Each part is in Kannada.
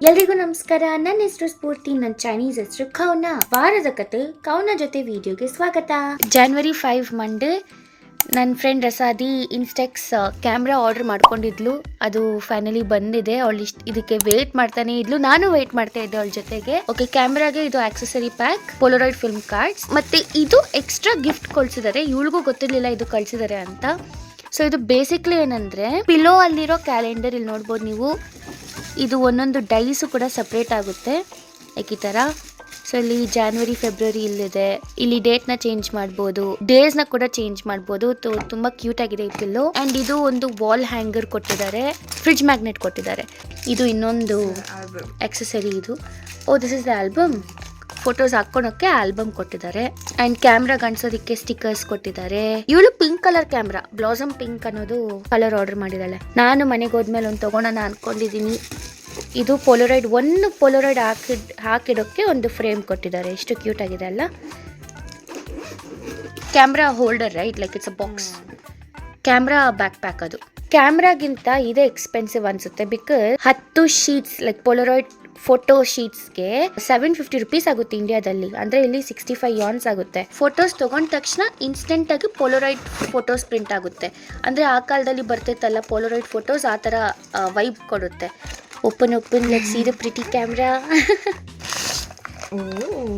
ಎಲ್ರಿಗೂ ನಮಸ್ಕಾರ. ನನ್ನ ಹೆಸರು ಸ್ಫೂರ್ತಿ, ನನ್ನ ಚೈನೀಸ್ ಹೆಸರು ಕೌನ. ವಾರದ ಕತೆ ಕೌನ ಜೊತೆ ವಿಡಿಯೋಗೆ ಸ್ವಾಗತ. January 5 ಮಂಡೇ ನನ್ನ ಫ್ರೆಂಡ್ ರಸಾದಿ ಇನ್ಸ್ಟೆಕ್ಸ್ ಕ್ಯಾಮ್ರಾ ಆರ್ಡರ್ ಮಾಡ್ಕೊಂಡಿದ್ಲು. ಅದು ಫೈನಲಿ ಬಂದಿದೆ. ಅವಳು ಇದಕ್ಕೆ ವೇಟ್ ಮಾಡ್ತಾನೆ ಇದ್ಲು, ನಾನು ವೇಟ್ ಮಾಡ್ತಾ ಇದ್ದೆ ಅವಳ ಜೊತೆಗೆ. ಓಕೆ, ಕ್ಯಾಮ್ರಾಗೆ ಇದು ಆಕ್ಸೆಸರಿ ಪ್ಯಾಕ್, ಪೋಲರಾಯ್ಡ್ ಫಿಲ್ಮ್ ಕಾರ್ಡ್ಸ್, ಮತ್ತೆ ಇದು ಎಕ್ಸ್ಟ್ರಾ ಗಿಫ್ಟ್ ಕಳ್ಸಿದ್ದಾರೆ. ಇವಳಿಗೂ ಗೊತ್ತಿರ್ಲಿಲ್ಲ ಇದು ಕಳ್ಸಿದ್ದಾರೆ ಅಂತ. ಸೊ ಇದು ಬೇಸಿಕ್ಲಿ ಏನಂದ್ರೆ ಪಿಲೋ ಅಲ್ಲಿರೋ ಕ್ಯಾಲೆಂಡರ್, ಇಲ್ಲಿ ನೋಡ್ಬೋದು ನೀವು. ಇದು ಒಂದೊಂದು ಡೈಸು ಕೂಡ ಸಪ್ರೇಟ್ ಆಗುತ್ತೆ ಲೈಕ್ ಈ ಥರ. ಸೊ ಇಲ್ಲಿ ಜಾನ್ವರಿ ಫೆಬ್ರವರಿ ಇಲ್ಲಿದೆ. ಇಲ್ಲಿ ಡೇಟ್ನ ಚೇಂಜ್ ಮಾಡ್ಬೋದು, ಡೇಸ್ನ ಕೂಡ ಚೇಂಜ್ ಮಾಡ್ಬೋದು. ತುಂಬ ಕ್ಯೂಟ್ ಆಗಿದೆ ಈ ಪಿಲ್ಲೋ. ಆ್ಯಂಡ್ ಇದು ಒಂದು ವಾಲ್ ಹ್ಯಾಂಗರ್ ಕೊಟ್ಟಿದ್ದಾರೆ, ಫ್ರಿಡ್ಜ್ ಮ್ಯಾಗ್ನೆಟ್ ಕೊಟ್ಟಿದ್ದಾರೆ. ಇದು ಇನ್ನೊಂದು ಆಕ್ಸೆಸರಿ. ಇದು this is the album. Photos ಹಾಕೊಳಕ್ಕೆ ಆಲ್ಬಮ್ ಕೊಟ್ಟಿದ್ದಾರೆ. ಅಂಡ್ ಕ್ಯಾಮ್ರಾ ಗಂಡ್ಸೋದಕ್ಕೆ ಸ್ಟಿಕರ್ಸ್ ಕೊಟ್ಟಿದ್ದಾರೆ. ಇವಳು pink colour camera, blossom pink ಅನ್ನೋದು ಕಲರ್ ಆರ್ಡರ್ ಮಾಡಿದಾಳೆ. ನಾನು ಮನೆಗೆ ಹೋದ್ಮೇಲೆ ಒಂದು ತಗೋಣ ಅನ್ಕೊಂಡಿದೀನಿ. ಇದು ಪೋಲರಾಯ್ಡ್, ಒಂದು ಪೋಲರಾಯ್ಡ್ ಹಾಕಿಡೋಕ್ಕೆ ಒಂದು ಫ್ರೇಮ್ ಕೊಟ್ಟಿದ್ದಾರೆ. ಎಷ್ಟು ಕ್ಯೂಟ್ ಆಗಿದೆ ಅಲ್ಲ. Camera holder right, like it's a box. Camera backpack. ಅದು ಕ್ಯಾಮ್ರಾಗಿಂತ ಇದೇ ಎಕ್ಸ್ಪೆನ್ಸಿವ್ ಅನ್ಸುತ್ತೆ. Because 10 sheets like Polaroid photo ಶೀಟ್ಸ್ಗೆ 750 ರುಪೀಸ್ ಆಗುತ್ತೆ ಇಂಡಿಯಾದಲ್ಲಿ. ಅಂದರೆ ಇಲ್ಲಿ 65 ಯಾನ್ಸ್ ಆಗುತ್ತೆ. ಫೋಟೋಸ್ ತೊಗೊಂಡ ತಕ್ಷಣ ಇನ್ಸ್ಟೆಂಟ್ ಆಗಿ ಪೋಲರಾಯ್ಡ್ ಫೋಟೋಸ್ ಪ್ರಿಂಟ್ ಆಗುತ್ತೆ. ಅಂದರೆ ಆ ಕಾಲದಲ್ಲಿ ಬರ್ತಿತ್ತಲ್ಲ ಪೋಲರಾಯ್ಡ್ ಫೋಟೋಸ್, ಆ ಥರ ವೈಬ್ ಕೊಡುತ್ತೆ. Open let's see the pretty camera.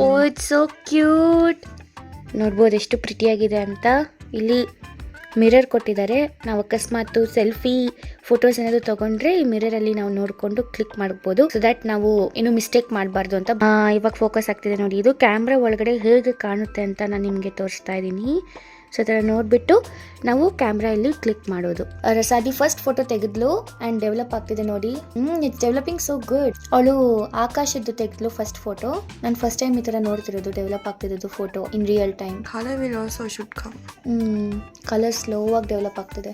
Oh it's so cute. ನೋಡ್ಬೋದು ಎಷ್ಟು ಪ್ರಿಟಿಯಾಗಿದೆ ಅಂತ. ಇಲ್ಲಿ ಮಿರರ್ ಕೊಟ್ಟಿದ್ದಾರೆ. ನಾವು ಅಕಸ್ಮಾತ್ ಸೆಲ್ಫಿ ಫೋಟೋಸ್ ಏನಾದ್ರು ತಗೊಂಡ್ರೆ ಈ ಮಿರರಲ್ಲಿ ನಾವು ನೋಡ್ಕೊಂಡು ಕ್ಲಿಕ್ ಮಾಡ್ಬೋದು. ಸೊ ದಟ್ ನಾವು ಏನು ಮಿಸ್ಟೇಕ್ ಮಾಡಬಾರ್ದು ಅಂತ. ಇವಾಗ ಫೋಕಸ್ ಆಗ್ತಿದೆ ನೋಡಿ. ಇದು ಕ್ಯಾಮ್ರಾ ಒಳಗಡೆ ಹೇಗೆ ಕಾಣುತ್ತೆ ಅಂತ ನಾನು ನಿಮಗೆ ತೋರಿಸ್ತಾ ಇದ್ದೀನಿ. ಸೊ ಅದರ ನೋಡ್ಬಿಟ್ಟು ನಾವು ಕ್ಯಾಮ್ರಾ ಇಲ್ಲಿ ಕ್ಲಿಕ್ ಮಾಡೋದು. ರಸಾದಿ ಫಸ್ಟ್ ಫೋಟೋ ತೆಗೆದ್ಲು ಅಂಡ್ ಡೆವಲಪ್ ಆಗ್ತಿದೆ ನೋಡಿ. It's developing so good. ಅವಳು ಆಕಾಶದ್ದು ತೆಗೆದ್ಲು ಫಸ್ಟ್ ಫೋಟೋ. ನಾನು ಫಸ್ಟ್ ಟೈಮ್ ಈ ತರ ನೋಡ್ತಿರೋದು ಡೆವಲಪ್ ಆಗ್ತಿರೋದು photo in real time. Colour slow ಆಗಿ ಡೆವಲಪ್ ಆಗ್ತಿದೆ.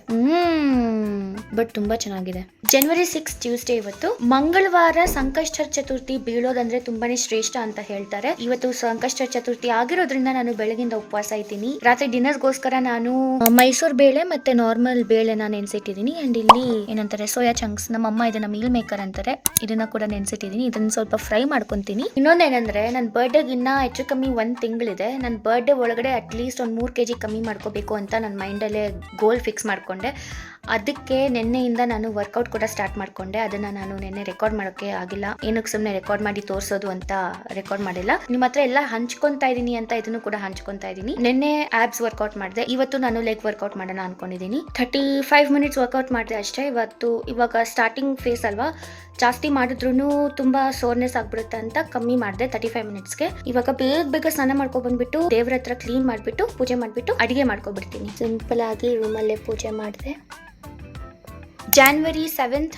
ಬಟ್ ತುಂಬಾ ಚೆನ್ನಾಗಿದೆ. January 6 ಟ್ಯೂಸ್ಡೇ ಇವತ್ತು. ಮಂಗಳವಾರ ಸಂಕಷ್ಟ ಚತುರ್ಥಿ ಬೀಳೋದಂದ್ರೆ ತುಂಬಾನೇ ಶ್ರೇಷ್ಠ ಅಂತ ಹೇಳ್ತಾರೆ. ಇವತ್ತು ಸಂಕಷ್ಟ ಚತುರ್ಥಿ ಆಗಿರೋದ್ರಿಂದ ನಾನು ಬೆಳಗಿಂದ ಉಪವಾಸ ಇದ್ದೀನಿ. ರಾತ್ರಿ ಡಿನ್ನರ್ಗೋಸ್ಕರ ನಾನು ಮೈಸೂರು ಬೇಳೆ ಮತ್ತೆ ನಾರ್ಮಲ್ ಬೇಳೆನ ನೆನ್ಸಿಟ್ಟಿದ್ದೀನಿ. ಅಂಡ್ ಇಲ್ಲಿ ಏನಂತಾರೆ ಸೋಯಾ ಚಂಕ್ಸ್, ನಮ್ಮ ಅಮ್ಮ ಇದನ್ನ ಮೀಲ್ ಮೇಕರ್ ಅಂತಾರೆ, ಇದನ್ನ ಕೂಡ ನೆನ್ಸಿಟ್ಟಿದ್ದೀನಿ. ಇದನ್ನ ಸ್ವಲ್ಪ ಫ್ರೈ ಮಾಡ್ಕೊಂತೀನಿ. ಇನ್ನೊಂದೇನಂದ್ರೆ ನನ್ನ ಬರ್ಡೇಗೆ ಇನ್ನ ಹೆಚ್ಚು ಕಮ್ಮಿ 1 ತಿಂಗಳಿದೆ. ನನ್ನ ಬರ್ಡೇ ಒಳಗಡೆ ಅಟ್ಲೀಸ್ಟ್ ಒಂದು 3 kg ಕಮ್ಮಿ ಮಾಡ್ಕೋಬೇಕು ಅಂತ ನನ್ನ ಮೈಂಡಲ್ಲೇ ಗೋಲ್ ಫಿಕ್ಸ್ ಮಾಡ್ಕೊಂಡೆ. ಅದಕ್ಕೆ ನಿನ್ನೆಯಿಂದ ನಾನು ವರ್ಕೌಟ್ ಕೂಡ ಸ್ಟಾರ್ಟ್ ಮಾಡ್ಕೊಂಡೆ. ಅದನ್ನ ನಾನು ನಿನ್ನೆ ರೆಕಾರ್ಡ್ ಮಾಡೋಕೆ ಆಗಿಲ್ಲ. ಏನಕ್ಕೆ ಸುಮ್ಮನೆ ರೆಕಾರ್ಡ್ ಮಾಡಿ ತೋರಿಸೋದು ಅಂತ ರೆಕಾರ್ಡ್ ಮಾಡಿಲ್ಲ. ನಿಮ್ಮ ಹತ್ರ ಎಲ್ಲ ಹಂಚ್ಕೊಂತಾ ಇದೀನಿ ಅಂತ ಇದನ್ನು ಕೂಡ ಹಂಚ್ಕೊಂತಾ ಇದೀನಿ. ನಿನ್ನೆ ಆಬ್ಸ್ ವರ್ಕೌಟ್ ಮಾಡಿದೆ, ಇವತ್ತು ನಾನು ಲೆಗ್ ವರ್ಕೌಟ್ ಮಾಡೋಣ ಅನ್ಕೊಂಡಿದ್ದೀನಿ. 35 ಮಿನಿಟ್ಸ್ ವರ್ಕೌಟ್ ಮಾಡಿದೆ ಅಷ್ಟೇ ಇವತ್ತು. ಇವಾಗ ಸ್ಟಾರ್ಟಿಂಗ್ ಫೇಸ್ ಅಲ್ವಾ, ಜಾಸ್ತಿ ಮಾಡಿದ್ರು ತುಂಬಾ ಸೋರ್ನೆಸ್ ಆಗ್ಬಿಡುತ್ತೆ ಅಂತ ಕಮ್ಮಿ ಮಾಡಿದೆ 35 ಮಿನಿಟ್ಸ್ಗೆ. ಇವಾಗ ಬೇಗ ಸ್ನಾನ ಮಾಡ್ಕೊ ಬಂದ್ಬಿಟ್ಟು ದೇವ್ರ ಹತ್ರ ಕ್ಲೀನ್ ಮಾಡ್ಬಿಟ್ಟು ಪೂಜೆ ಮಾಡ್ಬಿಟ್ಟು ಅಡಿಗೆ ಮಾಡ್ಕೊಬಿಡ್ತೀನಿ. ಸಿಂಪಲ್ ಆಗಿ ರೂಮಲ್ಲೇ ಪೂಜೆ ಮಾಡಿದೆ. January 7th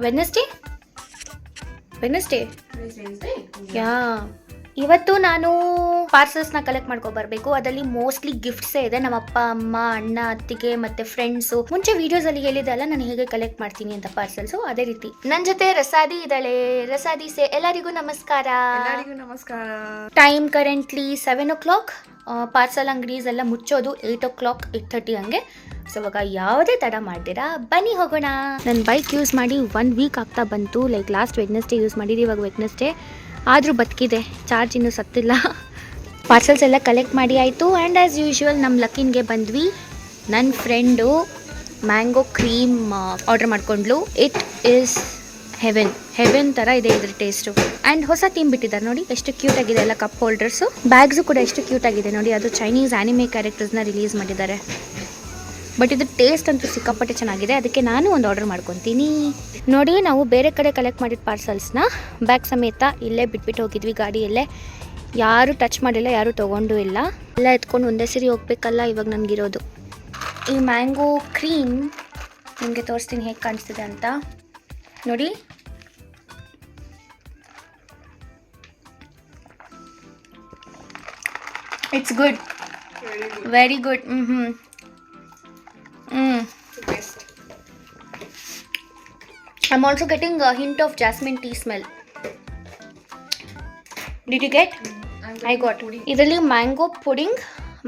ವೆಡ್ನೆಸ್ಡೇ ಯಾ. ಇವತ್ತು ನಾನು ಪಾರ್ಸಲ್ಸ್ನ ಕಲೆಕ್ಟ್ ಮಾಡ್ಕೊ ಬರ್ಬೇಕು. ಅದರಲ್ಲಿ ಮೋಸ್ಟ್ಲಿ ಗಿಫ್ಟ್ಸೇ ಇದೆ. ನಮ್ಮ ಅಪ್ಪ ಅಮ್ಮ ಅಣ್ಣ ಅತ್ತಿಗೆ ಮತ್ತೆ ಫ್ರೆಂಡ್ಸು. ಮುಂಚೆ ವಿಡಿಯೋಸ್ ಅಲ್ಲಿ ಹೇಳಿದೆ ಅಲ್ಲ ನಾನು ಹೇಗೆ ಕಲೆಕ್ಟ್ ಮಾಡ್ತೀನಿ ಅಂತ ಪಾರ್ಸಲ್ಸು, ಅದೇ ರೀತಿ. ನನ್ನ ಜೊತೆ ರಸಾದಿ ಇದ್ದಾಳೆ. ರಸಾದಿ ಎಲ್ಲರಿಗೂ ನಮಸ್ಕಾರ. Time currently 7 o'clock. ಪಾರ್ಸಲ್ ಅಂಗಡೀಸ್ ಎಲ್ಲ ಮುಚ್ಚೋದು 8 o'clock 8:30 ಹಂಗೆ. ಸೊ ಇವಾಗ ಯಾವುದೇ ತಡ ಮಾಡ್ತೀರಾ ಬನ್ನಿ ಹೋಗೋಣ. ನನ್ನ ಬೈಕ್ ಯೂಸ್ ಮಾಡಿ 1 ವೀಕ್ ಆಗ್ತಾ ಬಂತು. ಲೈಕ್ ಲಾಸ್ಟ್ ವೆಡ್ನೆಸ್ಡೇ ಯೂಸ್ ಮಾಡಿದ್ವಿ, ಇವಾಗ ವೆಡ್ನೆಸ್ಡೇ ಆದರೂ ಬದುಕಿದೆ, ಚಾರ್ಜ್ ಇನ್ನೂ ಸತ್ತಿಲ್ಲ. ಪಾರ್ಸಲ್ಸ್ ಎಲ್ಲ ಕಲೆಕ್ಟ್ ಮಾಡಿ ಆಯಿತು. ಆ್ಯಂಡ್ ಆ್ಯಸ್ ಯೂಶ್ವಲ್ ನಮ್ಮ ಲಕ್ಕಿನ್ಗೆ ಬಂದ್ವಿ. ನನ್ನ ಫ್ರೆಂಡು ಮ್ಯಾಂಗೋ ಕ್ರೀಮ್ ಆರ್ಡರ್ ಮಾಡ್ಕೊಂಡ್ಲು. ಇಟ್ ಈಸ್ ಹೆವೆನ್ ಥರ ಇದೆ ಇದ್ರ ಟೇಸ್ಟು. ಆ್ಯಂಡ್ ಹೊಸ ಥೀಮ್ ಬಿಟ್ಟಿದ್ದಾರೆ ನೋಡಿ, ಎಷ್ಟು ಕ್ಯೂಟ್ ಆಗಿದೆ ಎಲ್ಲ. ಕಪ್ ಹೋಲ್ಡರ್ಸು, ಬ್ಯಾಗ್ಸು ಕೂಡ ಎಷ್ಟು ಕ್ಯೂಟ್ ಆಗಿದೆ ನೋಡಿ. ಅದು ಚೈನೀಸ್ ಆನಿಮೆ ಕ್ಯಾರೆಕ್ಟರ್ಸ್ನ ರಿಲೀಸ್ ಮಾಡಿದ್ದಾರೆ. ಬಟ್ ಇದು ಟೇಸ್ಟ್ ಅಂತೂ ಸಿಕ್ಕಾಪಟ್ಟೆ ಚೆನ್ನಾಗಿದೆ. ಅದಕ್ಕೆ ನಾನು ಒಂದು ಆರ್ಡರ್ ಮಾಡ್ಕೊತೀನಿ. ನೋಡಿ, ನಾವು ಬೇರೆ ಕಡೆ ಕಲೆಕ್ಟ್ ಮಾಡಿದ ಪಾರ್ಸಲ್ಸ್ನ ಬ್ಯಾಗ್ ಸಮೇತ ಇಲ್ಲೇ ಬಿಟ್ಬಿಟ್ಟು ಹೋಗಿದ್ವಿ ಗಾಡಿಯಲ್ಲೇ. ಯಾರು ಟಚ್ ಮಾಡಿಲ್ಲ, ಯಾರು ತೊಗೊಂಡು ಇಲ್ಲ. ಎಲ್ಲ ಎತ್ಕೊಂಡು ಒಂದೇ ಸರಿ ಹೋಗ್ಬೇಕಲ್ಲ ಇವಾಗ ನನಗಿರೋದು. ಈ ಮ್ಯಾಂಗೋ ಕ್ರೀಮ್ ನಿಮಗೆ ತೋರಿಸ್ತೀನಿ ಹೇಗೆ ಕಾಣಿಸ್ತಿದೆ ಅಂತ ನೋಡಿ. It's good, very good. I'm also getting a hint of jasmine tea smell. Did you get? I got. ಇದರಲ್ಲಿ mango pudding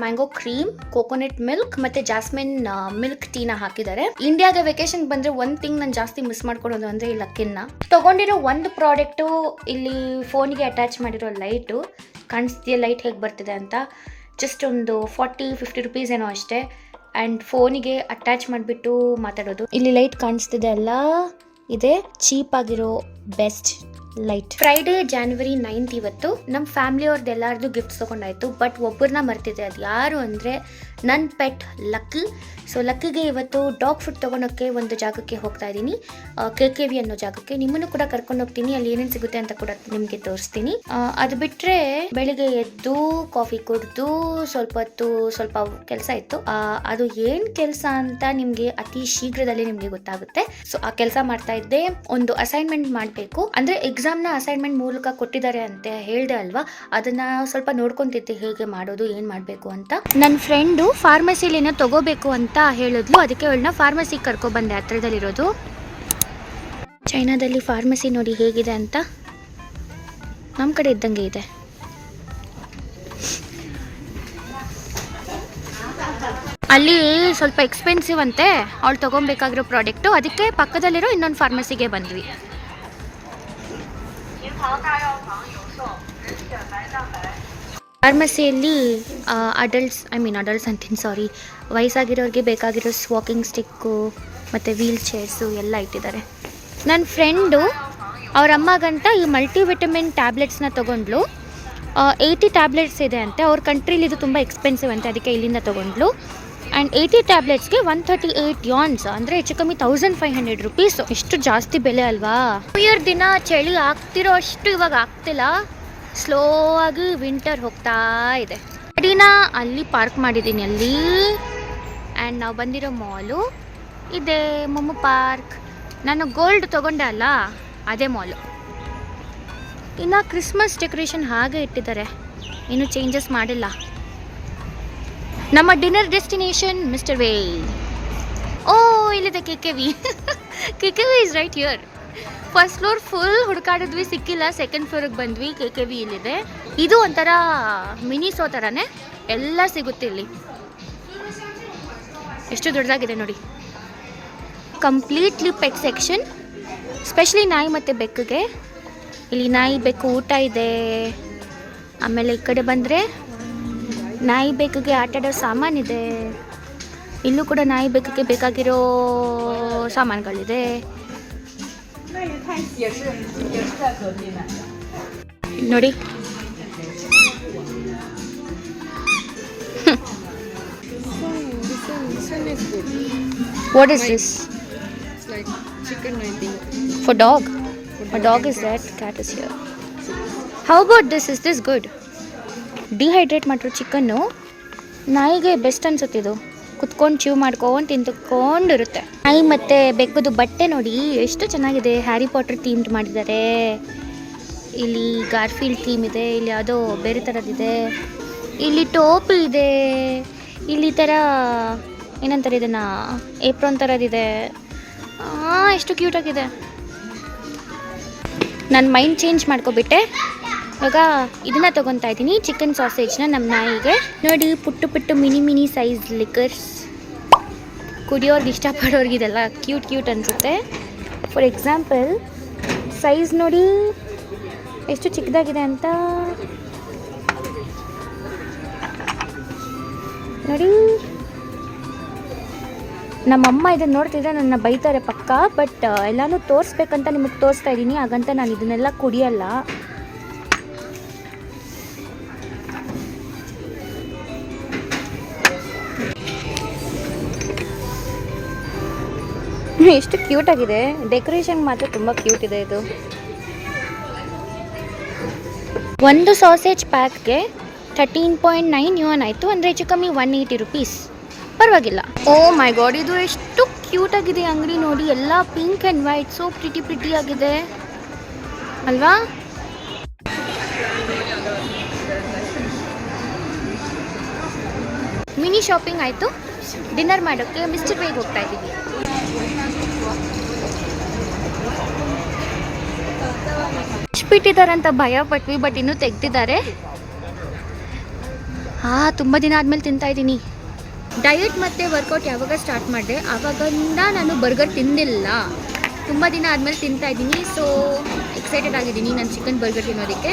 mango cream, coconut milk ಮತ್ತೆ ಜಾಸ್ಮಿನ್ ಮಿಲ್ಕ್ ಟೀನ ಹಾಕಿದ್ದಾರೆ. ಇಂಡಿಯಾಗೆ ವೆಕೇಶನ್ ಬಂದ್ರೆ ಒಂದ್ ಥಿಂಗ್ ನಾನು ಜಾಸ್ತಿ ಮಿಸ್ ಮಾಡ್ಕೊಳೋದು ಅಂದ್ರೆ ಈ ಲಕ್ಕಿನ. ತಗೊಂಡಿರೋ ಒಂದು ಪ್ರಾಡಕ್ಟು ಇಲ್ಲಿ ಫೋನ್ಗೆ ಅಟ್ಯಾಚ್ ಮಾಡಿರೋ ಲೈಟು ಕಾಣಿಸ್ತೀಯ, ಲೈಟ್ ಹೇಗೆ ಬರ್ತಿದೆ ಅಂತ. ಜಸ್ಟ್ ಒಂದು 40-50 ರುಪೀಸ್ ಏನೋ ಅಷ್ಟೇ. ಆ್ಯಂಡ್ ಫೋನಿಗೆ ಅಟ್ಯಾಚ್ ಮಾಡಿಬಿಟ್ಟು ಮಾತಾಡೋದು. ಇಲ್ಲಿ ಲೈಟ್ ಕಾಣಿಸ್ತಿದೆ ಅಲ್ಲ, ಇದೆ ಚೀಪ್ ಆಗಿರೋ best light. Friday January 9th ಇವತ್ತು ನಮ್ಮ ಫ್ಯಾಮಿಲಿ ಅವ್ರದ್ದು ಎಲ್ಲಾರ್ದು ಗಿಫ್ಟ್ಸ್ ತೊಗೊಂಡಾಯ್ತು. ಬಟ್ ಒಬ್ಬರನ್ನ ಮರ್ತಿದೆ, ಅದು ಯಾರು ಅಂದರೆ ನನ್ನ ಪೆಟ್ ಲಕ್ಕಿ. ಸೊ ಲಕ್ಕಿಗೆ ಇವತ್ತು ಡಾಗ್ ಫುಡ್ ತೊಗೊಳಕ್ಕೆ ಒಂದು ಜಾಗಕ್ಕೆ ಹೋಗ್ತಾ ಇದ್ದೀನಿ, KKV ಅನ್ನೋ ಜಾಗಕ್ಕೆ. ನಿಮ್ಮನ್ನು ಕೂಡ ಕರ್ಕೊಂಡು ಹೋಗ್ತೀನಿ, ಅಲ್ಲಿ ಏನೇನು ಸಿಗುತ್ತೆ ಅಂತ ಕೂಡ ನಿಮಗೆ ತೋರಿಸ್ತೀನಿ. ಅದು ಬಿಟ್ಟರೆ ಬೆಳಿಗ್ಗೆ ಎದ್ದು ಕಾಫಿ ಕುಡಿದು ಸ್ವಲ್ಪ ಕೆಲಸ ಇತ್ತು. ಅದು ಏನು ಕೆಲಸ ಅಂತ ನಿಮಗೆ ಅತಿ ಶೀಘ್ರದಲ್ಲಿ ನಿಮಗೆ ಗೊತ್ತಾಗುತ್ತೆ. ಸೊ ಆ ಕೆಲಸ ಮಾಡ್ತಾ ಇದ್ದೆ. ಒಂದು ಅಸೈನ್ಮೆಂಟ್ ಮಾಡಬೇಕು, ಅಂದರೆ ಎಕ್ಸಾಮ್ನ ಅಸೈನ್ಮೆಂಟ್ ಮೂಲಕ ಕೊಟ್ಟಿದ್ದಾರೆ ಅಂತ ಹೇಳಿದೆ ಅಲ್ವಾ, ಅದನ್ನ ಸ್ವಲ್ಪ ನೋಡ್ಕೊಂತಿದ್ದೆ ಹೇಗೆ ಮಾಡೋದು, ಏನು ಮಾಡಬೇಕು ಅಂತ. ನನ್ನ ಫ್ರೆಂಡು ಫಾರ್ಮಸಿಲಿ ಏನೋ ತಗೋಬೇಕು ಅಂತ ಹೇಳಿದ್ಲು, ಅದಕ್ಕೆ ಅವಳನ್ನ ಫಾರ್ಮಸಿಗೆ ಕರ್ಕೊಬಂದೆ. ಹತ್ರದಲ್ಲಿರೋದು ಚೈನಾದಲ್ಲಿ ಫಾರ್ಮಸಿ ನೋಡಿ ಹೇಗಿದೆ ಅಂತ. ನಮ್ಮ ಕಡೆ ಇದ್ದಂಗೆ ಇದೆ. ಅಲ್ಲಿ ಸ್ವಲ್ಪ ಎಕ್ಸ್ಪೆನ್ಸಿವ್ ಅಂತೆ ಅವಳು ತಗೊಬೇಕಾಗಿರೋ ಪ್ರಾಡಕ್ಟು, ಅದಕ್ಕೆ ಪಕ್ಕದಲ್ಲಿರೋ ಇನ್ನೊಂದು ಫಾರ್ಮಸಿಗೆ ಬಂದ್ವಿ. ಫಾರ್ಮಸಿಯಲ್ಲಿ ಅಡಲ್ಟ್ಸ್ ಅಂತೀನಿ, ಸಾರಿ, ವಯಸ್ಸಾಗಿರೋರಿಗೆ ಬೇಕಾಗಿರೋ ವಾಕಿಂಗ್ ಸ್ಟಿಕ್ಕು ಮತ್ತು ವೀಲ್ ಚೇರ್ಸು ಎಲ್ಲ ಇಟ್ಟಿದ್ದಾರೆ. ನನ್ನ ಫ್ರೆಂಡು ಅವ್ರ ಅಮ್ಮಗಂತ ಈ ಮಲ್ಟಿವಿಟಮಿನ್ ಟ್ಯಾಬ್ಲೆಟ್ಸ್ನ ತೊಗೊಂಡ್ಲು. 80 ಟ್ಯಾಬ್ಲೆಟ್ಸ್ ಇದೆ ಅಂತೆ. ಅವ್ರ ಕಂಟ್ರೀಲಿ ಇದು ತುಂಬ ಎಕ್ಸ್ಪೆನ್ಸಿವ್ ಅಂತೆ, ಅದಕ್ಕೆ ಇಲ್ಲಿಂದ ತೊಗೊಂಡ್ಲು. ಆ್ಯಂಡ್ 80 ಟ್ಯಾಬ್ಲೆಟ್ಸ್ಗೆ 138 ಯಾನ್ಸ್, ಅಂದರೆ ಹೆಚ್ಚು ಕಮ್ಮಿ 1500 ರುಪೀಸು. ಎಷ್ಟು ಜಾಸ್ತಿ ಬೆಲೆ ಅಲ್ವಾ. ನ್ಯೂ ಇಯರ್ ದಿನ ಚಳಿ ಆಗ್ತಿರೋ ಅಷ್ಟು ಇವಾಗ ಆಗ್ತಿಲ್ಲ, ಸ್ಲೋ ಆಗಿ ವಿಂಟರ್ ಹೋಗ್ತಾ ಇದೆ. ಗಾಡಿನ ಅಲ್ಲಿ ಪಾರ್ಕ್ ಮಾಡಿದ್ದೀನಿ ಅಲ್ಲಿ. ಆ್ಯಂಡ್ ನಾವು ಬಂದಿರೋ ಮಾಲು ಇದೆ, ಮೊಮ್ಮು ಪಾರ್ಕ್. ನಾನು ಗೋಲ್ಡ್ ತೊಗೊಂಡೆ ಅಲ್ಲ, ಅದೇ ಮಾಲು. ಇನ್ನು ಕ್ರಿಸ್ಮಸ್ ಡೆಕೋರೇಷನ್ ಹಾಗೆ ಇಟ್ಟಿದ್ದಾರೆ, ಇನ್ನೂ ಚೇಂಜಸ್ ಮಾಡಿಲ್ಲ. ನಮ್ಮ dinner destination mister way. Oh ಇಲ್ಲಿದೆ KKV. KKV is right here. First floor full ಹುಡುಕಾಡಿದ್ವಿ, ಸಿಕ್ಕಿಲ್ಲ. ಸೆಕೆಂಡ್ ಫ್ಲೋರಿಗೆ ಬಂದ್ವಿ, KKV ಇಲ್ಲಿದೆ. ಇದು ಒಂಥರ ಮಿನಿಸೋ ಥರನೇ, ಎಲ್ಲ ಸಿಗುತ್ತೆ ಇಲ್ಲಿ. ಎಷ್ಟು ದೊಡ್ಡದಾಗಿದೆ ನೋಡಿ. ಕಂಪ್ಲೀಟ್ಲಿ ಪೆಟ್ ಸೆಕ್ಷನ್, ಸ್ಪೆಷಲಿ ನಾಯಿ ಮತ್ತು ಬೆಕ್ಕಿಗೆ. ಇಲ್ಲಿ ನಾಯಿ ಬೆಕ್ಕು ಊಟ ಇದೆ. ಆಮೇಲೆ ಈ ಕಡೆ ಬಂದರೆ ನಾಯಿ ಬೆಕ್ಕಿಗೆ ಆಟಾಡೋ ಸಾಮಾನಿದೆ. ಇಲ್ಲೂ ಕೂಡ ನಾಯಿ ಬೆಕ್ಕಿಗೆ ಬೇಕಾಗಿರೋ ಸಾಮಾನುಗಳಿದೆ. ನೋಡಿ What is this? It's like chicken, I think. For dog? A dog is that, cat is here. How about this? Is this good? Dehydrate ಮಾಡಿರೋ ಚಿಕನ್ನು ನಾಯಿಗೆ ಬೆಸ್ಟ್ ಅನ್ಸುತ್ತಿದ್ದು. ಕುತ್ಕೊಂಡು ಚೀವ್ ಮಾಡ್ಕೊಂಡು ತಿಂದುಕೊಂಡಿರುತ್ತೆ. ನಾಯಿ ಮತ್ತು ಬೆಕ್ಕದು ಬಟ್ಟೆ ನೋಡಿ ಎಷ್ಟು ಚೆನ್ನಾಗಿದೆ. ಹ್ಯಾರಿ ಪಾಟರ್ ಥೀಮ್ಡ್ ಮಾಡಿದ್ದಾರೆ. ಇಲ್ಲಿ ಗಾರ್ಫೀಲ್ಡ್ ಥೀಮ್ ಇದೆ. ಇಲ್ಲಿ ಯಾವುದೋ ಬೇರೆ ಥರದ್ದಿದೆ. ಇಲ್ಲಿ ಟೋಪಿ ಇದೆ. ಇಲ್ಲಿ ಥರ ಏನಂತಾರೆ ಇದನ್ನು, ಏಪ್ರಾನ್ ಥರದಿದೆ. ಎಷ್ಟು ಕ್ಯೂಟಾಗಿದೆ. ನಾನು ಮೈಂಡ್ ಚೇಂಜ್ ಮಾಡ್ಕೊಬಿಟ್ಟೆ. ಇವಾಗ ಇದನ್ನು ತೊಗೊತಾ ಇದ್ದೀನಿ, ಚಿಕನ್ ಸಾಸೇಜ್ನ ನಮ್ಮ ನಾಯಿಗೆ. ನೋಡಿ ಪುಟ್ಟು ಮಿನಿ ಸೈಜ್ ಲಿಕ್ಕರ್ಸ್. ಕುಡಿಯೋರ್ಗೆ ಇಷ್ಟಪಡೋರ್ಗೆ ಇದೆಲ್ಲ ಕ್ಯೂಟ್ ಅನಿಸುತ್ತೆ. ಫಾರ್ ಎಕ್ಸಾಂಪಲ್ ಸೈಜ್ ನೋಡಿ ಎಷ್ಟು ಚಿಕ್ಕದಾಗಿದೆ ಅಂತ ನೋಡಿ. ನಮ್ಮಮ್ಮ ಇದನ್ನು ನೋಡ್ತಿದ್ರೆ ನನ್ನ ಬೈತಾರೆ ಪಕ್ಕ. ಬಟ್ ಎಲ್ಲನೂ ತೋರಿಸ್ಬೇಕಂತ ನಿಮಗೆ ತೋರಿಸ್ತಾ ಇದ್ದೀನಿ, ಹಾಗಂತ ನಾನು ಇದನ್ನೆಲ್ಲ ಕುಡಿಯಲ್ಲ. ಎಷ್ಟು ಕ್ಯೂಟ್ ಆಗಿದೆ. ಡೆಕೋರೇಷನ್ ಮಾತ್ರ ತುಂಬ ಕ್ಯೂಟ್ ಇದೆ ಇದು. ಒಂದು ಸಾಸೇಜ್ ಪ್ಯಾಕ್ಗೆ 13.9 yuan ಆಯಿತು, ಅಂದರೆ ಹೆಚ್ಚು ಕಮ್ಮಿ 180 ರುಪೀಸ್. ಪರವಾಗಿಲ್ಲ. ಓ ಮೈ ಗಾಡ್, ಇದು ಎಷ್ಟು ಕ್ಯೂಟ್ ಆಗಿದೆ ಅಂಗಡಿ ನೋಡಿ. ಎಲ್ಲ pink and white, so pretty ಆಗಿದೆ ಅಲ್ವಾ. ಮಿನಿ ಶಾಪಿಂಗ್ ಆಯಿತು. ಡಿನ್ನರ್ ಮಾಡೋಕ್ಕೆ ಮಿಸ್ಟರ್ ವೇಗೆ ಹೋಗ್ತಾ ಇದ್ದೀವಿ. ಬಿಟ್ಟಿದ್ದಾರೆ ಅಂತ ಭಯ ಪಟ್ವಿ, ಬಟ್ ಇನ್ನೂ ತೆಗ್ದಿದ್ದಾರೆ. ತುಂಬ ದಿನ ಆದಮೇಲೆ ತಿಂತಾ ಇದ್ದೀನಿ. ಡಯಟ್ ಮತ್ತು ವರ್ಕೌಟ್ ಯಾವಾಗ ಸ್ಟಾರ್ಟ್ ಮಾಡಿದೆ ಆವಾಗಿಂದ ನಾನು ಬರ್ಗರ್ ತಿಂದಿಲ್ಲ. ತುಂಬ ದಿನ ಆದಮೇಲೆ ತಿಂತಾ ಇದ್ದೀನಿ. ಸೊ ಎಕ್ಸೈಟೆಡ್ ಆಗಿದ್ದೀನಿ ನಾನು ಚಿಕನ್ ಬರ್ಗರ್ ತಿನ್ನೋದಕ್ಕೆ.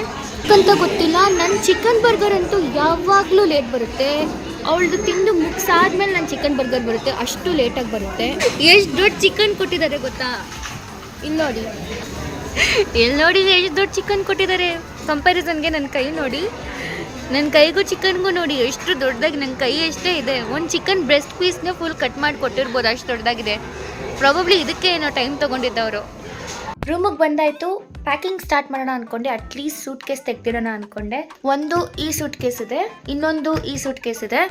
ಅಂತ ಗೊತ್ತಿಲ್ಲ, ನನ್ನ ಚಿಕನ್ ಬರ್ಗರ್ ಅಂತೂ ಯಾವಾಗಲೂ ಲೇಟ್ ಬರುತ್ತೆ. ಅವಳದು ತಿಂದು ಮುಗಿಸಾದ್ಮೇಲೆ ನನ್ನ ಚಿಕನ್ ಬರ್ಗರ್ ಬರುತ್ತೆ, ಅಷ್ಟು ಲೇಟಾಗಿ ಬರುತ್ತೆ. ಎಷ್ಟು ದೊಡ್ಡ ಚಿಕನ್ ಕೊಟ್ಟಿದ್ದಾರೆ ಗೊತ್ತಾ? ಇಲ್ಲಿ ನೋಡಿ ಎಷ್ಟು ದೊಡ್ಡ ಚಿಕನ್ ಕೊಟ್ಟಿದ್ದಾರೆ. ಕಂಪ್ಯಾರಿಸನ್ಗೆ ನನ್ನ ಕೈ ನೋಡಿ, ನನ್ನ ಕೈಗೂ ಚಿಕನ್ಗೂ ನೋಡಿ ಎಷ್ಟು ದೊಡ್ಡದಾಗಿ. ನನ್ನ ಕೈ ಎಷ್ಟೇ ಇದೆ, ಒಂದು ಚಿಕನ್ ಬ್ರೆಸ್ಟ್ ಪೀಸ್ನ ಫುಲ್ ಕಟ್ ಮಾಡಿ ಕೊಟ್ಟಿರ್ಬೋದು, ಅಷ್ಟು ದೊಡ್ಡದಾಗಿದೆ. ಪ್ರಾಬಬ್ಲಿ ಇದಕ್ಕೆ ಏನೋ ಟೈಮ್ ತೊಗೊಂಡಿದ್ದವರು. ರೂಮಿಗೆ ಬಂದಾಯಿತು, ಪ್ಯಾಕಿಂಗ್ ಸ್ಟಾರ್ಟ್ ಮಾಡೋಣ ಅಂದ್ಕೊಂಡೆ. ಅಟ್ಲೀಸ್ಟ್ ಸೂಟ್ ಕೇಸ್ ತೆಗ್ದಿರೋಣ ಅಂದ್ಕೊಂಡೆ. ಒಂದು ಈ ಸೂಟ್ ಕೇಸ್ ಇದೆ, ಇನ್ನೊಂದು ಈ ಸೂಟ್ ಕೇಸ್ ಇದೆ.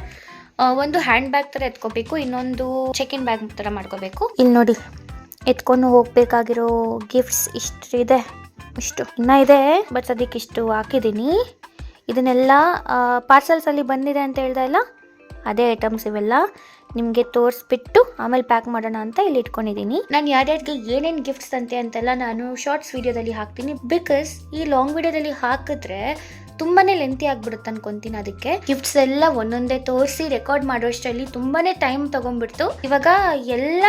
ಒಂದು ಹ್ಯಾಂಡ್ ಬ್ಯಾಗ್ ಥರ ಎತ್ಕೋಬೇಕು, ಇನ್ನೊಂದು ಚೆಕ್ ಇನ್ ಬ್ಯಾಗ್ ಥರ ಮಾಡ್ಕೋಬೇಕು. ಇಲ್ಲಿ ನೋಡಿ ಎತ್ಕೊಂಡು ಹೋಗ್ಬೇಕಾಗಿರೋ ಗಿಫ್ಟ್ಸ್ ಇಷ್ಟು ಇದೆ. ಇಷ್ಟು ಇನ್ನೂ ಇದೆ, ಬಟ್ ಅದಕ್ಕೆ ಇಷ್ಟು ಹಾಕಿದ್ದೀನಿ. ಇದನ್ನೆಲ್ಲ ಪಾರ್ಸಲ್ಸಲ್ಲಿ ಬಂದಿದೆ ಅಂತ ಹೇಳ್ದೆ ಇಲ್ಲ, ಅದೇ ಐಟಮ್ಸ್ ಇವೆಲ್ಲ. ನಿಮಗೆ ತೋರಿಸ್ಬಿಟ್ಟು ಆಮೇಲೆ ಪ್ಯಾಕ್ ಮಾಡೋಣ ಅಂತ ಇಲ್ಲಿ ಇಟ್ಕೊಂಡಿದ್ದೀನಿ. ನಾನು ಯಾರ್ಯಾರಿಗೆ ಏನೇನು ಗಿಫ್ಟ್ಸ್ ಅಂತೆಲ್ಲ ನಾನು ಶಾರ್ಟ್ಸ್ ವಿಡಿಯೋದಲ್ಲಿ ಹಾಕ್ತೀನಿ. ಬಿಕಾಸ್ ಈ ಲಾಂಗ್ ವಿಡಿಯೋದಲ್ಲಿ ಹಾಕಿದ್ರೆ ತುಂಬಾನೇ ಲೆಂತಿ ಆಗ್ಬಿಡುತ್ತೆ ಅನ್ಕೊಂತೀನಿ. ಅದಕ್ಕೆ ಗಿಫ್ಟ್ಸ್ ಎಲ್ಲ ಒಂದೊಂದೇ ತೋರಿಸಿ ರೆಕಾರ್ಡ್ ಮಾಡೋಷ್ಟರಲ್ಲಿ ತುಂಬಾನೇ ಟೈಮ್ ತಗೊಂಡ್ಬಿಡ್ತು. ಇವಾಗ ಎಲ್ಲ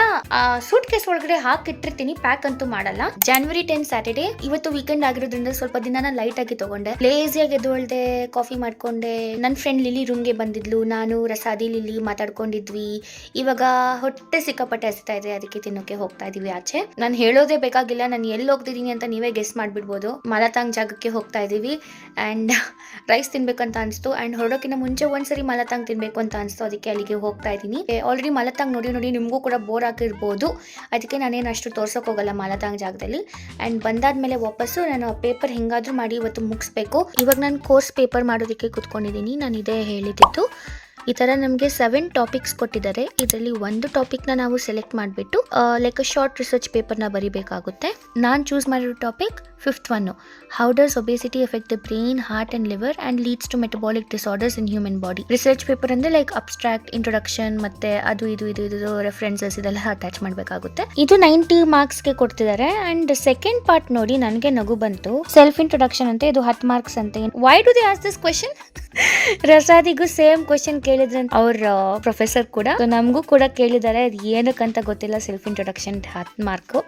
ಸೂಟ್ ಕೇಸ್ ಒಳಗಡೆ ಹಾಕಿಟ್ಟಿರ್ತೀನಿ, ಪ್ಯಾಕ್ ಅಂತೂ ಮಾಡಲ್ಲ. January 10 ಸ್ಯಾಟರ್ಡೇ, ಇವತ್ತು ವೀಕೆಂಡ್ ಆಗಿರೋದ್ರಿಂದ ಸ್ವಲ್ಪ ದಿನ ಲೈಟ್ ಆಗಿ ತಗೊಂಡೆ. ಲೇಸಿಯಾಗಿ ಎದ್ದೊಳ್ದೆ, ಕಾಫಿ ಮಾಡ್ಕೊಂಡೆ. ನನ್ನ ಫ್ರೆಂಡ್ ಲಿಲಿ ರೂಮ್ಗೆ ಬಂದಿದ್ಲು, ನಾನು ರಸಾದಿ ಲಿಲಿ ಮಾತಾಡ್ಕೊಂಡಿದ್ವಿ. ಇವಾಗ ಹೊಟ್ಟೆ ಸಿಕ್ಕಾಪಟ್ಟೆ ಹಸಿತಾ ಇದೆ, ಅದಕ್ಕೆ ತಿನ್ನೋಕೆ ಹೋಗ್ತಾ ಇದೀವಿ ಆಚೆ. ನಾನು ಹೇಳೋದೇ ಬೇಕಾಗಿಲ್ಲ, ನಾನು ಎಲ್ಲಿ ಹೋಗ್ತಿದ್ದೀನಿ ಅಂತ ನೀವೇ ಗೆಸ್ ಮಾಡ್ಬಿಡ್ಬೋದು. ಮಲತಾಂಗ್ ಜಾಗಕ್ಕೆ ಹೋಗ್ತಾ ಇದೀವಿ. ಅಂಡ್ ರೈಸ್ ತಿನ್ಬೇಕಂತ ಅನಿಸ್ತು. ಅಂಡ್ ಹೊರಡೋಕ್ಕಿಂತ ಮುಂಚೆ ಒಂದ್ಸರಿ ಮಲತಾಂಗ್ ತಿನ್ಬೇಕು ಅಂತ ಅನಿಸ್ತು, ಅದಕ್ಕೆ ಅಲ್ಲಿಗೆ ಹೋಗ್ತಾ ಇದ್ದೀನಿ. ಆಲ್ರೆಡಿ ಮಲತಾಂಗ್ ನೋಡಿ ನಿಮಗೂ ಕೂಡ ಬೋರ್ ಆಗಿರ್ಬೋದು, ಅದಕ್ಕೆ ನಾನೇನು ಅಷ್ಟು ತೋರ್ಸೋಕೆ ಹೋಗಲ್ಲ ಮಲತಾಂಗ್ ಜಾಗದಲ್ಲಿ. ಅಂಡ್ ಬಂದಾದ್ಮೇಲೆ ವಾಪಸ್ಸು ನಾನು ಪೇಪರ್ ಹೆಂಗಾದ್ರೂ ಮಾಡಿ ಇವತ್ತು ಮುಗಿಸ್ಬೇಕು. ಇವಾಗ ನಾನು ಕೋರ್ಸ್ ಪೇಪರ್ ಮಾಡೋದಕ್ಕೆ ಕೂತ್ಕೊಂಡಿದ್ದೀನಿ. ನಾನು ಇದೇ ಹೇಳಿದ್ದು. ಈ ಥರ ನಮಗೆ 7 ಟಾಪಿಕ್ಸ್ ಕೊಟ್ಟಿದ್ದಾರೆ. ಇದರಲ್ಲಿ ಒಂದು ಟಾಪಿಕ್ನ ನಾವು ಸೆಲೆಕ್ಟ್ ಮಾಡಿಬಿಟ್ಟು ಲೈಕ್ ಶಾರ್ಟ್ ರಿಸರ್ಚ್ ಪೇಪರ್ನ ಬರೀಬೇಕಾಗುತ್ತೆ. ನಾನು ಚೂಸ್ ಮಾಡಿರೋ topic 5th one, how does obesity affect the brain, heart and liver and leads to metabolic disorders in human body. Research paper ಅಂದರೆ ಲೈಕ್ ಅಬ್ಸ್ಟ್ರಾಕ್ಟ್, ಇಂಟ್ರೊಡಕ್ಷನ್ ಮತ್ತು ಅದು ಇದು ರೆಫರೆನ್ಸಸ್ ಇದೆಲ್ಲ ಅಟ್ಯಾಚ್ ಮಾಡಬೇಕಾಗುತ್ತೆ. ಇದು 90 ಮಾರ್ಕ್ಸ್ಗೆ ಕೊಡ್ತಿದ್ದಾರೆ. ಆ್ಯಂಡ್ ಸೆಕೆಂಡ್ ಪಾರ್ಟ್ ನೋಡಿ ನನಗೆ ನಗು ಬಂತು. ಸೆಲ್ಫ್ ಇಂಟ್ರೊಡಕ್ಷನ್ ಅಂತ, ಇದು 10 ಮಾರ್ಕ್ಸ್ ಅಂತೆ. Why do they ask this question? ರಸಾದಿಗೂ ಸೇಮ್ ಕ್ವೆಶನ್ ಕೇಳಿದ್ರೆ ಅವ್ರ ಪ್ರೊಫೆಸರ್ ಕೂಡ, ನಮಗೂ ಕೂಡ ಕೇಳಿದ್ದಾರೆ. ಅದು ಏನಕ್ಕಂತ ಗೊತ್ತಿಲ್ಲ. Self introduction 10 mark.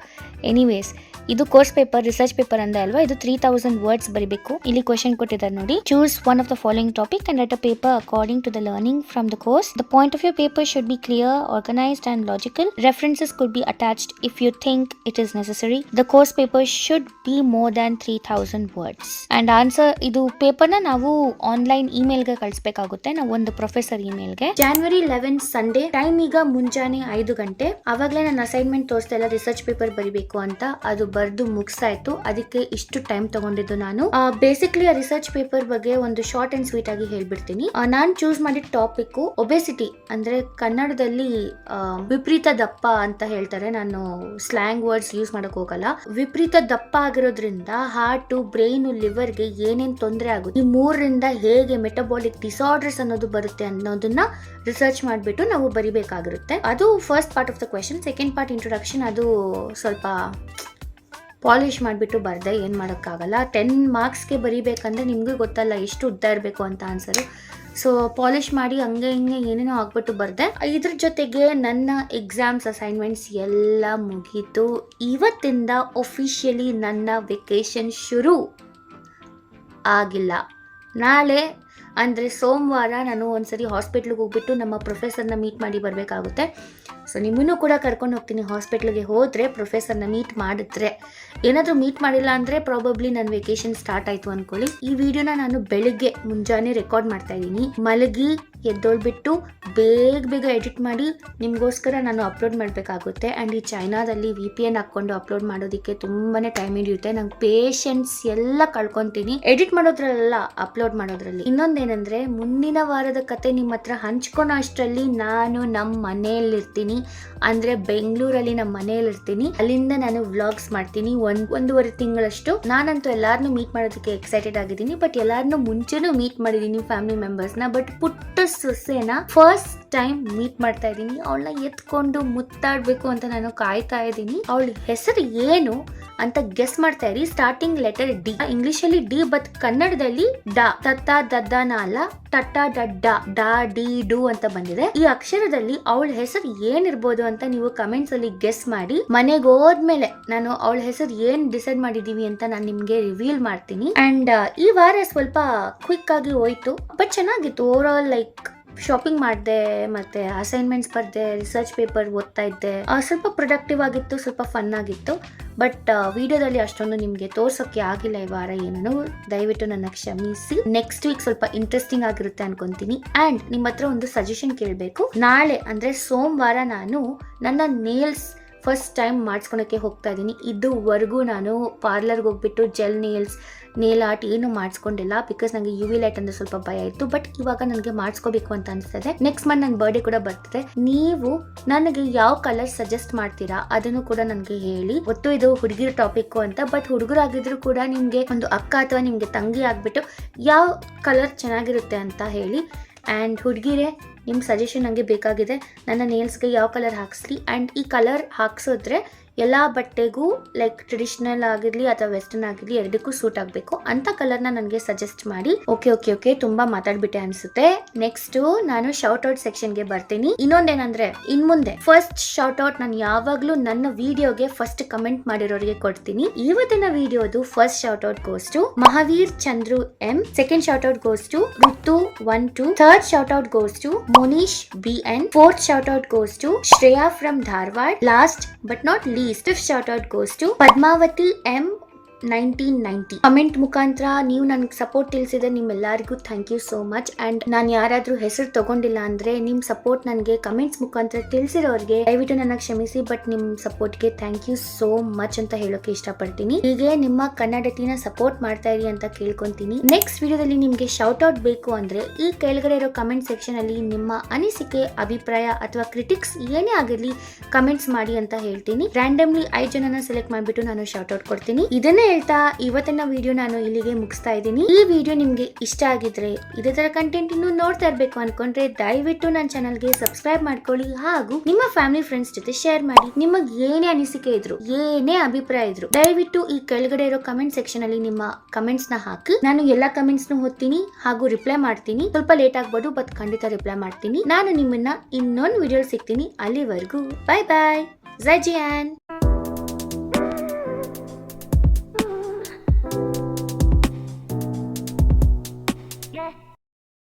ಎನಿವೇಸ್, ಇದು ಕೋರ್ಸ್ ಪೇಪರ್, ರಿಸರ್ಚ್ ಪೇಪರ್ ಅಂದ ಅಲ್ವಾ. ಇದು 3000 ವರ್ಡ್ಸ್ ಬರೀಬೇಕು. ಇಲ್ಲಿ ಕ್ವೆಶನ್ ಕೊಟ್ಟಿದ್ದಾರೆ ನೋಡಿ. Choose one of the following topic and write a paper according to the learning from the course. The point of your paper should be clear, organised and logical. References could be attached if you think it is necessary. The course paper should be more than 3000 words. And answer, ಇದು ಪೇಪರ್ನ ನಾವು ಆನ್ಲೈನ್ ಇಮೇಲ್ಗೆ ಕಳಿಸ್ಬೇಕಾಗುತ್ತೆ, ನಾವು ಒಂದು ಪ್ರೊಫೆಸರ್ ಇಮೇಲ್ಗೆ. January 11 ಸಂಡೇ, ಟೈಮ್ ಈಗ ಮುಂಜಾನೆ 5 ಗಂಟೆ. ಅವಾಗಲೇ ನಾನು ಅಸೈನ್ಮೆಂಟ್ ತೋರಿಸ್ತಾ ಇಲ್ಲ ರಿಸರ್ಚ್ ಪೇಪರ್ ಬರೀಬೇಕು ಅಂತ. ಅದು ಬರ್ದು ಮುಗಿಸಾಯ್ತು, ಅದಕ್ಕೆ ಇಷ್ಟು ಟೈಮ್ ತಗೊಂಡಿದ್ದು ನಾನು. ಬೇಸಿಕ್ಲಿ ಆ ರಿಸರ್ಚ್ ಪೇಪರ್ ಬಗ್ಗೆ ಒಂದು ಶಾರ್ಟ್ ಅಂಡ್ ಸ್ವೀಟ್ ಆಗಿ ಹೇಳ್ಬಿಡ್ತೀನಿ. ನಾನು ಚೂಸ್ ಮಾಡಿದ ಟಾಪಿಕ್ ಒಬೆಸಿಟಿ, ಅಂದ್ರೆ ಕನ್ನಡದಲ್ಲಿ ವಿಪರೀತ ದಪ್ಪ ಅಂತ ಹೇಳ್ತಾರೆ. ನಾನು ಸ್ಲ್ಯಾಂಗ್ ವರ್ಡ್ಸ್ ಯೂಸ್ ಮಾಡಕ್ ಹೋಗಲ್ಲ. ವಿಪರೀತ ದಪ್ಪ ಆಗಿರೋದ್ರಿಂದ ಹಾರ್ಟ್, ಬ್ರೈನ್, ಲಿವರ್ಗೆ ಏನೇನ್ ತೊಂದರೆ ಆಗುತ್ತೆ, ಈ 3ರಿಂದ ಹೇಗೆ ಮೆಟಬಾಲಿಕ್ ಡಿಸಾರ್ಡರ್ಸ್ ಅನ್ನೋದು ಬರುತ್ತೆ ಅನ್ನೋದನ್ನ ರಿಸರ್ಚ್ ಮಾಡಿಬಿಟ್ಟು ನಾವು ಬರಿಬೇಕಾಗಿರುತ್ತೆ. ಅದು first part of the question. Second part introduction, ಅದು ಸ್ವಲ್ಪ ಪಾಲಿಷ್ ಮಾಡಿಬಿಟ್ಟು ಬರ್ದೆ, ಏನು ಮಾಡೋಕ್ಕಾಗಲ್ಲ. 10 ಮಾರ್ಕ್ಸ್ಗೆ ಬರೀಬೇಕಂದ್ರೆ ನಿಮಗೂ ಗೊತ್ತಲ್ಲ ಎಷ್ಟು ಉದ್ದ ಇರಬೇಕು ಅಂತ ಆನ್ಸರು. ಸೊ ಪಾಲಿಷ್ ಮಾಡಿ ಹಂಗೆ ಹಿಂಗೆ ಏನೇನೋ ಆಗ್ಬಿಟ್ಟು ಬರ್ದೆ. ಇದ್ರ ಜೊತೆಗೆ ನನ್ನ ಎಕ್ಸಾಮ್ಸ್ ಅಸೈನ್ಮೆಂಟ್ಸ್ ಎಲ್ಲ ಮುಗೀತು. ಇವತ್ತಿಂದ ಒಫಿಷಿಯಲಿ ನನ್ನ ವೆಕೇಶನ್ ಶುರು ಆಗಿಲ್ಲ. ನಾಳೆ ಅಂದರೆ ಸೋಮವಾರ ನಾನು ಒಂದ್ಸರಿ ಹಾಸ್ಪಿಟ್ಲಿಗೆ ಹೋಗ್ಬಿಟ್ಟು ನಮ್ಮ ಪ್ರೊಫೆಸರ್ನ ಮೀಟ್ ಮಾಡಿ ಬರಬೇಕಾಗುತ್ತೆ. ಸೊ ನಿಮ್ಮನ್ನು ಕೂಡ ಕರ್ಕೊಂಡು ಹೋಗ್ತೀನಿ. ಹಾಸ್ಪಿಟ್ಲಿಗೆ ಹೋದರೆ ಪ್ರೊಫೆಸರ್ನ ಮೀಟ್ ಮಾಡಿದ್ರೆ, ಏನಾದರೂ ಮೀಟ್ ಮಾಡಿಲ್ಲ ಅಂದರೆ ಪ್ರಾಬಬ್ಲಿ ನನ್ನ ವೆಕೇಶನ್ ಸ್ಟಾರ್ಟ್ ಆಯಿತು ಅಂದ್ಕೊಳ್ಳಿ. ಈ ವಿಡಿಯೋನ ನಾನು ಬೆಳಿಗ್ಗೆ ಮುಂಜಾನೆ ರೆಕಾರ್ಡ್ ಮಾಡ್ತಾ ಇದ್ದೀನಿ. ಮಲಗಿ ಎದ್ದೊಳ್ಬಿಟ್ಟು ಬೇಗ ಎಡಿಟ್ ಮಾಡಿ ನಿಮಗೋಸ್ಕರ ನಾನು ಅಪ್ಲೋಡ್ ಮಾಡಬೇಕಾಗುತ್ತೆ. ಆ್ಯಂಡ್ ಈ ಚೈನಾದಲ್ಲಿ VPN ಹಾಕ್ಕೊಂಡು ಅಪ್ಲೋಡ್ ಮಾಡೋದಕ್ಕೆ ತುಂಬಾ ಟೈಮ್ ಹಿಡಿಯುತ್ತೆ. ನಂಗೆ ಪೇಷನ್ಸ್ ಎಲ್ಲ ಕಳ್ಕೊತೀನಿ ಎಡಿಟ್ ಮಾಡೋದ್ರಲ್ಲ, ಅಪ್ಲೋಡ್ ಮಾಡೋದ್ರಲ್ಲಿ. ಇನ್ನೊಂದೇನೆಂದರೆ, ಮುಂದಿನ ವಾರದ ಕತೆ ನಿಮ್ಮ ಹತ್ರ ಹಂಚ್ಕೊಳೋ ಅಷ್ಟರಲ್ಲಿ ನಾನು ನಮ್ಮ ಮನೆಯಲ್ಲಿರ್ತೀನಿ. ಅಂದರೆ ಬೆಂಗಳೂರಲ್ಲಿ ನಮ್ಮ ಮನೆಯಲ್ಲಿರ್ತೀನಿ. ಅಲ್ಲಿಂದ ನಾನು ವ್ಲಾಗ್ಸ್ ಮಾಡ್ತೀನಿ 1.5 ತಿಂಗಳಷ್ಟು. ನಾನಂತೂ ಎಲ್ಲಾರನ್ನೂ ಮೀಟ್ ಮಾಡೋದಕ್ಕೆ ಎಕ್ಸೈಟೆಡ್ ಆಗಿದ್ದೀನಿ. ಬಟ್ ಎಲ್ಲಾರನ್ನೂ ಮುಂಚೆನೂ ಮೀಟ್ ಮಾಡಿದ್ದೀನಿ ಫ್ಯಾಮಿಲಿ ಮೆಂಬರ್ಸ್ನ. ಬಟ್ ಪುಟ್ಟ ಸೊಸೆನ ಫಸ್ಟ್ ಟೈಮ್ ಮೀಟ್ ಮಾಡ್ತಾ ಇದ್ದೀನಿ. ಅವಳನ್ನ ಎತ್ಕೊಂಡು ಮುತ್ತಾಡ್ಬೇಕು ಅಂತ ನಾನು ಕಾಯ್ತಾ ಇದ್ದೀನಿ. ಅವಳ ಹೆಸರು ಏನು ಅಂತ ಗೆಸ್ ಮಾಡ್ತಾ ಇರಿ. ಸ್ಟಾರ್ಟಿಂಗ್ ಲೆಟರ್ ಡಿ, ಇಂಗ್ಲಿಷ್ ಅಲ್ಲಿ ಡಿ, ಬಟ್ ಕನ್ನಡದಲ್ಲಿ ಡ. ತತ್ತ ದದ್ದನ ಅಲ್ಲ, ಟಟ್ಟ ಡಡ್ಡ, ಡಾ ಡಿ ಡು ಅಂತ ಬಂದಿದೆ. ಈ ಅಕ್ಷರದಲ್ಲಿ ಅವಳ ಹೆಸರು ಏನಿರ್ಬೋದು ಅಂತ ನೀವು ಕಮೆಂಟ್ಸ್ ಅಲ್ಲಿ ಗೆಸ್ ಮಾಡಿ. ಮನೆಗೆ ಹೋದ್ಮೇಲೆ ನಾನು ಅವಳ ಹೆಸರು ಏನ್ ಡಿಸೈಡ್ ಮಾಡಿದೀವಿ ಅಂತ ನಾನು ನಿಮ್ಗೆ ರಿವೀಲ್ ಮಾಡ್ತೀನಿ. ಅಂಡ್ ಈ ವಾರ ಸ್ವಲ್ಪ ಕ್ವಿಕ್ ಆಗಿ ಹೋಯ್ತು, ಬಟ್ ಚೆನ್ನಾಗಿತ್ತು. ಓವರ್ ಆಲ್ ಲೈಕ್ ಶಾಪಿಂಗ್ ಮಾಡಿದೆ, ಮತ್ತೆ ಅಸೈನ್ಮೆಂಟ್ಸ್ ಬರ್ದೆ, ರಿಸರ್ಚ್ ಪೇಪರ್ ಓದ್ತಾ ಇದ್ದೆ. ಸ್ವಲ್ಪ ಪ್ರೊಡಕ್ಟಿವ್ ಆಗಿತ್ತು, ಸ್ವಲ್ಪ ಫನ್ ಆಗಿತ್ತು. ಬಟ್ ವಿಡಿಯೋದಲ್ಲಿ ಅಷ್ಟೊಂದು ನಿಮ್ಗೆ ತೋರ್ಸೋಕೆ ಆಗಿಲ್ಲ ಈ ವಾರ ಏನೋ. ದಯವಿಟ್ಟು ನನ್ನ ಕ್ಷಮಿಸಿ. ನೆಕ್ಸ್ಟ್ ವೀಕ್ ಸ್ವಲ್ಪ ಇಂಟ್ರೆಸ್ಟಿಂಗ್ ಆಗಿರುತ್ತೆ ಅನ್ಕೊಂತೀನಿ. ಅಂಡ್ ನಿಮ್ಮ ಹತ್ರ ಒಂದು ಸಜೆಷನ್ ಕೇಳಬೇಕು. ನಾಳೆ ಅಂದ್ರೆ ಸೋಮವಾರ ನಾನು ನನ್ನ ನೇಲ್ಸ್ ಫಸ್ಟ್ ಟೈಮ್ ಮಾಡಿಸ್ಕೊಳಕ್ಕೆ ಹೋಗ್ತಾ ಇದ್ದೀನಿ. ಇದುವರೆಗೂ ನಾನು ಪಾರ್ಲರ್ಗೆ ಹೋಗ್ಬಿಟ್ಟು ಜೆಲ್ ನೇಲ್ಸ್, ನೇಲ್ ಆರ್ಟ್ ಏನು ಮಾಡಿಸ್ಕೊಂಡಿಲ್ಲ. ಬಿಕಾಸ್ ನನಗೆ UV ಲೈಟ್ ಅಂದ್ರೆ ಸ್ವಲ್ಪ ಭಯ ಇತ್ತು. ಬಟ್ ಇವಾಗ ನನಗೆ ಮಾಡಿಸ್ಕೋಬೇಕು ಅಂತ ಅನಿಸ್ತದೆ. ನೆಕ್ಸ್ಟ್ ಮಂತ್ ನನ್ನ ಬರ್ಡೇ ಕೂಡ ಬರ್ತಿದೆ. ನೀವು ನನಗೆ ಯಾವ ಕಲರ್ ಸಜೆಸ್ಟ್ ಮಾಡ್ತೀರಾ ಅದನ್ನು ಕೂಡ ನನಗೆ ಹೇಳಿ. ಗೊತ್ತು ಇದು ಹುಡುಗಿರ ಟಾಪಿಕ್ ಅಂತ, ಬಟ್ ಹುಡುಗರಾಗಿದ್ರು ಕೂಡ ನಿಮ್ಗೆ ಒಂದು ಅಕ್ಕ ಅಥವಾ ನಿಮ್ಗೆ ತಂಗಿ ಆಗ್ಬಿಟ್ಟು ಯಾವ ಕಲರ್ ಚೆನ್ನಾಗಿರುತ್ತೆ ಅಂತ ಹೇಳಿ. ಆ್ಯಂಡ್ ಹುಡುಗಿರೇ, ನಿಮ್ಮ ಸಜೆಷನ್ ನನಗೆ ಬೇಕಾಗಿದೆ. ನನ್ನ ನೇಲ್ಸ್ಗೆ ಯಾವ ಕಲರ್ ಹಾಕ್ಸ್ಲಿ, ಆ್ಯಂಡ್ ಈ ಕಲರ್ ಹಾಕ್ಸಿದ್ರೆ ಎಲ್ಲ ಬಟ್ಟೆಗೂ ಲೈಕ್ ಟ್ರೆಡಿಷನಲ್ ಆಗಿರ್ಲಿ ಅಥವಾ ವೆಸ್ಟರ್ನ್ ಆಗಿರ್ಲಿ ಎರಡಕ್ಕೂ ಸೂಟ್ ಆಗಬೇಕು ಅಂತ ಕಲರ್ನ ನನಗೆ ಸಜೆಸ್ಟ್ ಮಾಡಿ. ಓಕೆ ತುಂಬಾ ಮಾತಾಡ್ಬಿಟ್ಟೆ ಅನ್ಸುತ್ತೆ. ನೆಕ್ಸ್ಟ್ ನಾನು ಶೌಟ್ ಔಟ್ ಸೆಕ್ಷನ್ಗೆ ಬರ್ತೀನಿ. ಇನ್ನೊಂದೇನಂದ್ರೆ ಇನ್ಮುಂದೆ ಫಸ್ಟ್ ಶೌಟ್ ಔಟ್ ನಾನು ಯಾವಾಗ್ಲೂ ನನ್ನ ವಿಡಿಯೋಗೆ ಫಸ್ಟ್ ಕಮೆಂಟ್ ಮಾಡಿರೋರಿಗೆ ಕೊಡ್ತೀನಿ. ಇವತ್ತಿನ ವಿಡಿಯೋದು first shout out goes to Mahavir Chandru M, second shout out goes to Ritu 1-2, third shout out goes to Munish BN, fourth shout out goes to Shreya from Dharwad, last but not least fifth shout out goes to Padmavati M 1990. ಕಮೆಂಟ್ ಮುಖಾಂತರ ನೀವು ನನಗೆ ಸಪೋರ್ಟ್ ತಿಳಿಸಿದ್ರೆ ನಿಮ್ಮೆಲ್ಲರಿಗೂ thank you so much. And ನಾನು ಯಾರಾದ್ರೂ ಹೆಸರು ತಗೊಂಡಿಲ್ಲ ಅಂದ್ರೆ ನಿಮ್ ಸಪೋರ್ಟ್ ನನಗೆ ಕಮೆಂಟ್ಸ್ ಮುಖಾಂತರ ತಿಳಿಸಿರೋರಿಗೆ ದಯವಿಟ್ಟು ನನ್ನ ಕ್ಷಮಿಸಿ. ಬಟ್ ನಿಮ್ ಸಪೋರ್ಟ್ಗೆ ಥ್ಯಾಂಕ್ ಯು ಸೋ ಮಚ್ ಅಂತ ಹೇಳೋಕೆ ಇಷ್ಟಪಡ್ತೀನಿ. ಹೀಗೆ ನಿಮ್ಮ ಕನ್ನಡತಿನ ಸಪೋರ್ಟ್ ಮಾಡ್ತಾ ಇರಿ ಅಂತ ಕೇಳ್ಕೊಂತೀನಿ. ನೆಕ್ಸ್ಟ್ ವಿಡಿಯೋದಲ್ಲಿ ನಿಮ್ಗೆ ಶೌಟ್ ಔಟ್ ಬೇಕು ಅಂದ್ರೆ ಈ ಕೆಳಗಡೆ ಇರೋ ಕಮೆಂಟ್ ಸೆಕ್ಷನ್ ಅಲ್ಲಿ ನಿಮ್ಮ ಅನಿಸಿಕೆ, ಅಭಿಪ್ರಾಯ ಅಥವಾ ಕ್ರಿಟಿಕ್ಸ್ ಏನೇ ಆಗಿರ್ಲಿ ಕಮೆಂಟ್ಸ್ ಮಾಡಿ ಅಂತ ಹೇಳ್ತೀನಿ. ರ್ಯಾಂಡಮ್ಲಿ 5 ಜನನ ಸೆಲೆಕ್ಟ್ ಮಾಡ್ಬಿಟ್ಟು ನಾನು ಶೌಟ್ ಔಟ್ ಕೊಡ್ತೀನಿ. ಇದನ್ನೇ ಹೇಳ್ತಾ ಇವತ್ತಿನ ವಿಡಿಯೋ ನಾನು ಇಲ್ಲಿಗೆ ಮುಗಿಸ್ತಾ ಇದ್ದೀನಿ. ಈ ವಿಡಿಯೋ ನಿಮ್ಗೆ ಇಷ್ಟ ಆಗಿದ್ರೆ ಇದೇ ತರ ಕಂಟೆಂಟ್ ಇನ್ನು ನೋಡ್ತಾ ಇರ್ಬೇಕು ಅನ್ಕೊಂಡ್ರೆ ದಯವಿಟ್ಟು ನನ್ನ ಚಾನಲ್ಗೆ ಸಬ್ಸ್ಕ್ರೈಬ್ ಮಾಡ್ಕೊಳ್ಳಿ. ಹಾಗೂ ನಿಮ್ಮ ಫ್ಯಾಮಿಲಿ ಫ್ರೆಂಡ್ಸ್ ಜೊತೆ ಶೇರ್ ಮಾಡಿ. ನಿಮಗೆ ಏನೇ ಅನಿಸಿಕೆ ಇದ್ರು, ಏನೇ ಅಭಿಪ್ರಾಯ ಇದ್ರು ದಯವಿಟ್ಟು ಈ ಕೆಳಗಡೆ ಇರೋ ಕಮೆಂಟ್ ಸೆಕ್ಷನ್ ಅಲ್ಲಿ ನಿಮ್ಮ ಕಮೆಂಟ್ಸ್ ನ ಹಾಕಿ. ನಾನು ಎಲ್ಲಾ ಕಮೆಂಟ್ಸ್ ನ ಓದ್ತೀನಿ ಹಾಗೂ ರಿಪ್ಲೈ ಮಾಡ್ತೀನಿ. ಸ್ವಲ್ಪ ಲೇಟ್ ಆಗ್ಬೋದು, ಬಟ್ ಖಂಡಿತ ರಿಪ್ಲೈ ಮಾಡ್ತೀನಿ. ನಾನು ನಿಮ್ಮನ್ನ ಇನ್ನೊಂದು ವಿಡಿಯೋ ಸಿಗ್ತೀನಿ. ಅಲ್ಲಿವರೆಗೂ ಬಾಯ್ ಬಾಯ್. ಜೈ ಜಿಯಾನ್.